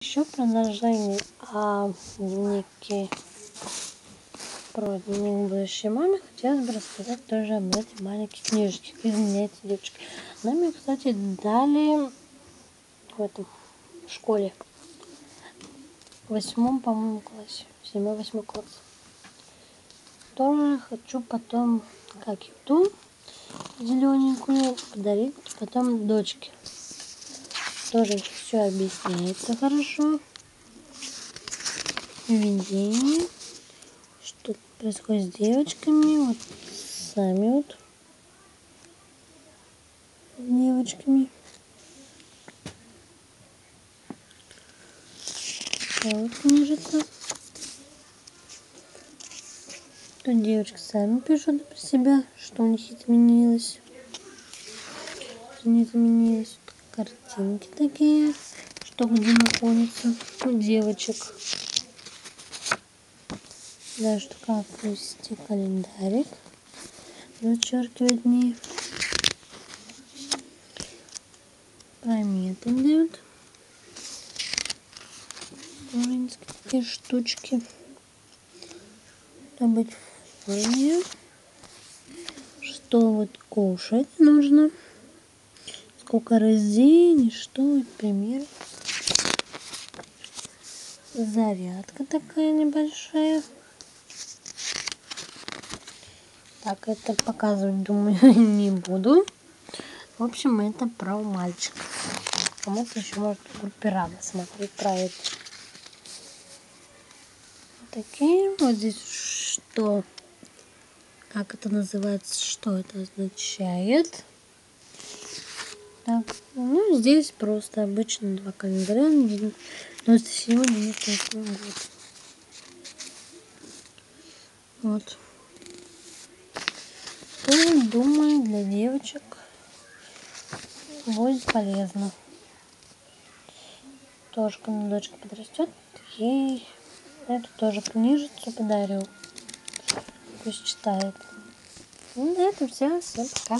Еще продолжение о дневнике про дневник будущей мамы хотелось бы рассказать тоже об этой маленькой книжечке. Извиняйте, девочки. Нам ее, кстати, дали в школе. В 8, по-моему, классе. 7-8 класс. Тоже хочу потом, как и ту зелененькую, подарить потом дочке. Тоже все объясняется хорошо. Введение. Что происходит с девочками. Вот сами вот девочками. Вот книжица. Тут девочки сами пишут про себя, что у них изменилось. Что не изменилось. Картинки такие, что где находится у девочек. Даже такая пусть календарик зачеркивать дни. Прометы дают. Маленькие такие штучки. Чтобы быть в форме. Что вот кушать нужно. Сколько раз в день и что, пример. Зарядка такая небольшая. Так, это показывать, думаю, не буду. В общем, это про мальчика. Кому-то еще может в группе рано смотреть про это. Такие вот здесь что, как это называется, что это означает. Так, ну здесь просто обычно 2 календаря, 97-98 год. Вот. Тоже, думаю, для девочек будет полезно. Тоже, когда дочка подрастет, ей эту тоже книжицу подарю. Пусть читает. Ну, на этом все. Всем пока.